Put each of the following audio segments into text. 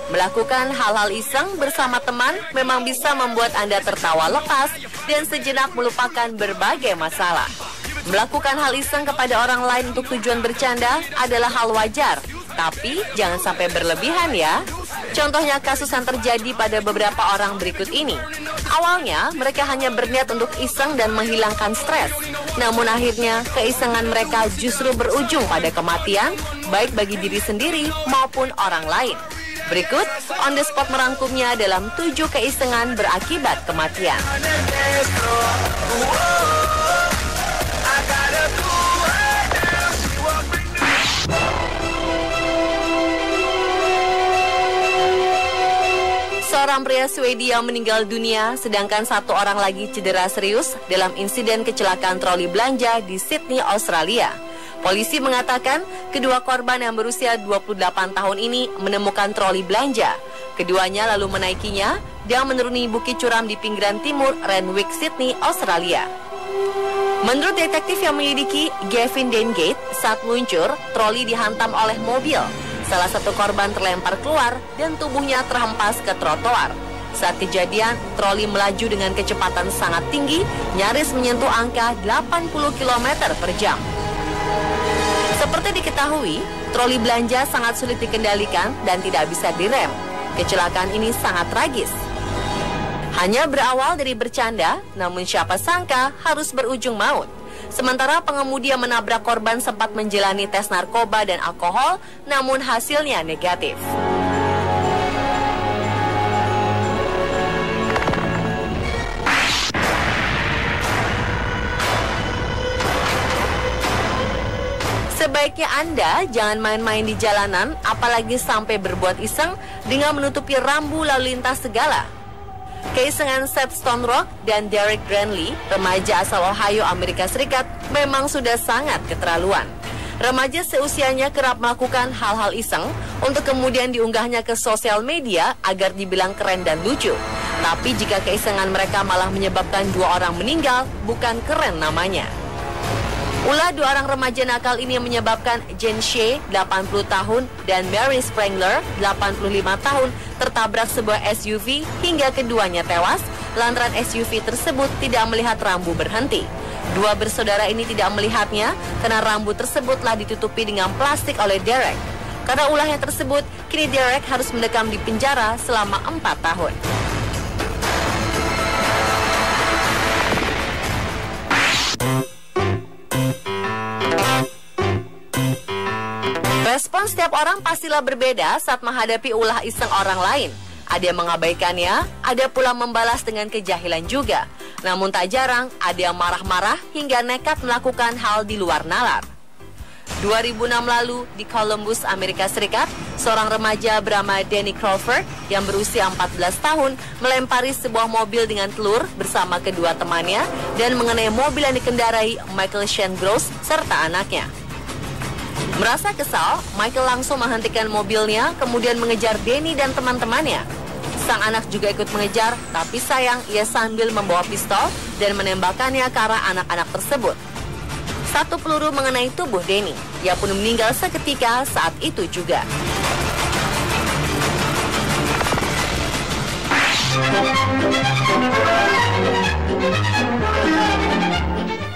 Melakukan hal-hal iseng bersama teman memang bisa membuat Anda tertawa lepas dan sejenak melupakan berbagai masalah. Melakukan hal iseng kepada orang lain untuk tujuan bercanda adalah hal wajar, tapi jangan sampai berlebihan ya. Contohnya kasus yang terjadi pada beberapa orang berikut ini. Awalnya mereka hanya berniat untuk iseng dan menghilangkan stres. Namun akhirnya keisengan mereka justru berujung pada kematian, baik bagi diri sendiri maupun orang lain. Berikut On The Spot merangkumnya dalam 7 keisengan berakibat kematian. Seorang pria Swedia meninggal dunia, sedangkan satu orang lagi cedera serius dalam insiden kecelakaan troli belanja di Sydney, Australia. Polisi mengatakan kedua korban yang berusia 28 tahun ini menemukan troli belanja. Keduanya lalu menaikinya dan menuruni bukit curam di pinggiran timur Randwick, Sydney, Australia. Menurut detektif yang menyelidiki, Gavin Dengate, saat meluncur, troli dihantam oleh mobil. Salah satu korban terlempar keluar dan tubuhnya terhempas ke trotoar. Saat kejadian, troli melaju dengan kecepatan sangat tinggi, nyaris menyentuh angka 80 km per jam. Seperti diketahui, troli belanja sangat sulit dikendalikan dan tidak bisa direm. Kecelakaan ini sangat tragis. Hanya berawal dari bercanda, namun siapa sangka harus berujung maut. Sementara pengemudi yang menabrak korban sempat menjalani tes narkoba dan alkohol, namun hasilnya negatif. Sebaiknya Anda jangan main-main di jalanan, apalagi sampai berbuat iseng dengan menutupi rambu lalu lintas segala. Keisengan Seth Stone Rock dan Derek Granley, remaja asal Ohio, Amerika Serikat, memang sudah sangat keterlaluan. Remaja seusianya kerap melakukan hal-hal iseng untuk kemudian diunggahnya ke sosial media agar dibilang keren dan lucu. Tapi jika keisengan mereka malah menyebabkan 2 orang meninggal, bukan keren namanya. Ulah 2 orang remaja nakal ini menyebabkan Jen Shea, 80 tahun, dan Mary Sprangler, 85 tahun, tertabrak sebuah SUV hingga keduanya tewas, lantaran SUV tersebut tidak melihat rambu berhenti. 2 bersaudara ini tidak melihatnya karena rambu tersebut telah ditutupi dengan plastik oleh Derek. Karena ulahnya tersebut, kini Derek harus mendekam di penjara selama 4 tahun. Respon setiap orang pastilah berbeda saat menghadapi ulah iseng orang lain. Ada yang mengabaikannya, ada pula membalas dengan kejahilan juga. Namun tak jarang ada yang marah-marah hingga nekat melakukan hal di luar nalar. 2006 lalu di Columbus, Amerika Serikat, seorang remaja bernama Danny Crawford yang berusia 14 tahun melempari sebuah mobil dengan telur bersama kedua temannya dan mengenai mobil yang dikendarai Michael Shane Gross serta anaknya. Merasa kesal, Michael langsung menghentikan mobilnya, kemudian mengejar Danny dan teman-temannya. Sang anak juga ikut mengejar, tapi sayang ia sambil membawa pistol dan menembakkannya ke arah anak-anak tersebut. 1 peluru mengenai tubuh Danny. Ia pun meninggal seketika saat itu juga.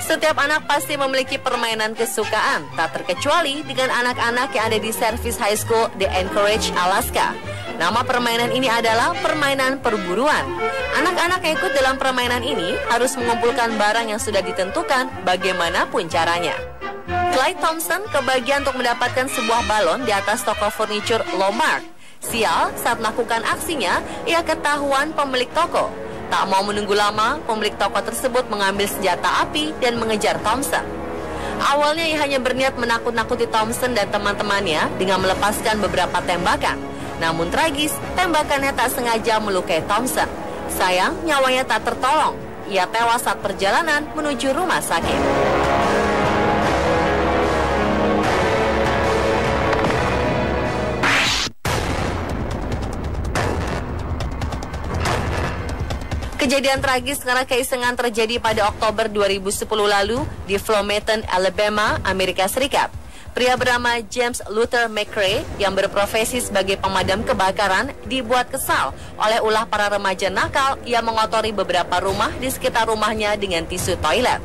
Setiap anak pasti memiliki permainan kesukaan, tak terkecuali dengan anak-anak yang ada di Service High School di Anchorage, Alaska. Nama permainan ini adalah permainan perburuan. Anak-anak yang ikut dalam permainan ini harus mengumpulkan barang yang sudah ditentukan bagaimanapun caranya. Clyde Thompson kebagian untuk mendapatkan sebuah balon di atas toko furniture Lomark. Sial, saat melakukan aksinya, ia ketahuan pemilik toko. Tak mau menunggu lama, pemilik toko tersebut mengambil senjata api dan mengejar Thompson. Awalnya ia hanya berniat menakut-nakuti Thompson dan teman-temannya dengan melepaskan beberapa tembakan. Namun tragis, tembakannya tak sengaja melukai Thompson. Sayang, nyawanya tak tertolong. Ia tewas saat perjalanan menuju rumah sakit. Kejadian tragis karena keisengan terjadi pada Oktober 2010 lalu di Flomaton, Alabama, Amerika Serikat. Pria bernama James Luther McRae yang berprofesi sebagai pemadam kebakaran dibuat kesal oleh ulah para remaja nakal yang mengotori beberapa rumah di sekitar rumahnya dengan tisu toilet.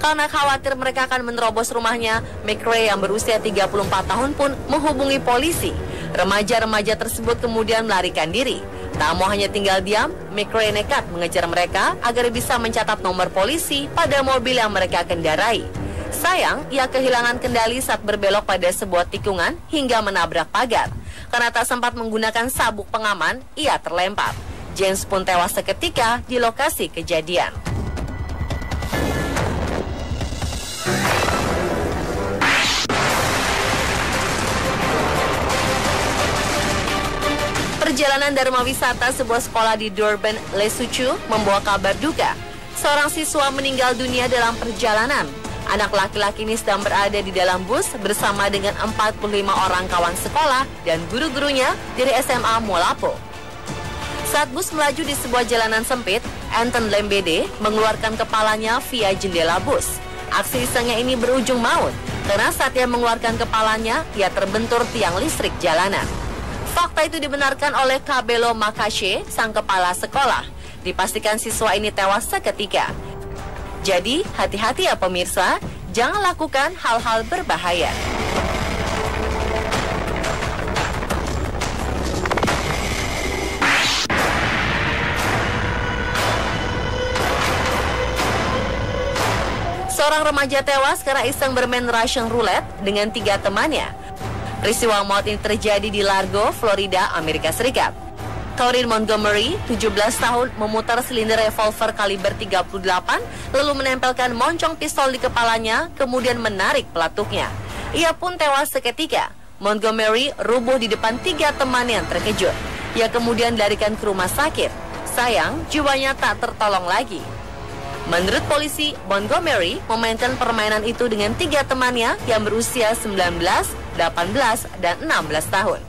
Karena khawatir mereka akan menerobos rumahnya, McRae yang berusia 34 tahun pun menghubungi polisi. Remaja-remaja tersebut kemudian melarikan diri. Tak mau hanya tinggal diam, McRae nekat mengejar mereka agar bisa mencatat nomor polisi pada mobil yang mereka kendarai. Sayang, ia kehilangan kendali saat berbelok pada sebuah tikungan hingga menabrak pagar. Karena tak sempat menggunakan sabuk pengaman, ia terlempar. James pun tewas seketika di lokasi kejadian. Perjalanan Dharma Wisata sebuah sekolah di Durban, Lesotho membawa kabar duka. Seorang siswa meninggal dunia dalam perjalanan. Anak laki-laki ini sedang berada di dalam bus bersama dengan 45 orang kawan sekolah dan guru-gurunya dari SMA Molapo. Saat bus melaju di sebuah jalanan sempit, Anton Lembede mengeluarkan kepalanya via jendela bus. Aksi isengnya ini berujung maut, karena saat ia mengeluarkan kepalanya, ia terbentur tiang listrik jalanan. Fakta itu dibenarkan oleh Kabelo Makashe, sang kepala sekolah. Dipastikan siswa ini tewas seketika. Jadi, hati-hati ya pemirsa, jangan lakukan hal-hal berbahaya. Seorang remaja tewas karena iseng bermain Russian roulette dengan 3 temannya. Peristiwa maut ini terjadi di Largo, Florida, Amerika Serikat. Corinne Montgomery, 17 tahun, memutar silinder revolver kaliber 38, lalu menempelkan moncong pistol di kepalanya, kemudian menarik pelatuknya. Ia pun tewas seketika. Montgomery rubuh di depan 3 teman yang terkejut. Ia kemudian dilarikan ke rumah sakit. Sayang, jiwanya tak tertolong lagi. Menurut polisi, Montgomery memainkan permainan itu dengan 3 temannya yang berusia 19, 18, dan 16 tahun.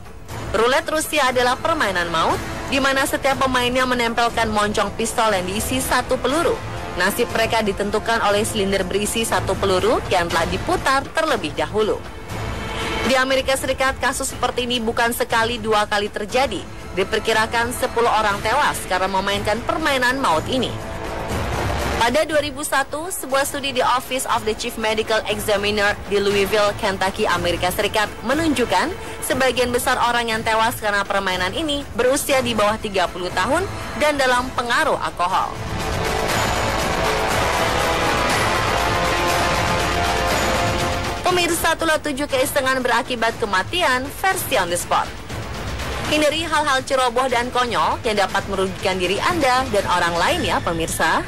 Roulette Rusia adalah permainan maut, di mana setiap pemainnya menempelkan moncong pistol yang diisi 1 peluru. Nasib mereka ditentukan oleh silinder berisi 1 peluru yang telah diputar terlebih dahulu. Di Amerika Serikat, kasus seperti ini bukan sekali 2 kali terjadi. Diperkirakan 10 orang tewas karena memainkan permainan maut ini. Pada 2001, sebuah studi di Office of the Chief Medical Examiner di Louisville, Kentucky, Amerika Serikat menunjukkan sebagian besar orang yang tewas karena permainan ini berusia di bawah 30 tahun dan dalam pengaruh alkohol. Pemirsa, itulah 7 keisengan berakibat kematian versi on the spot. Hindari hal-hal ceroboh dan konyol yang dapat merugikan diri Anda dan orang lain ya pemirsa.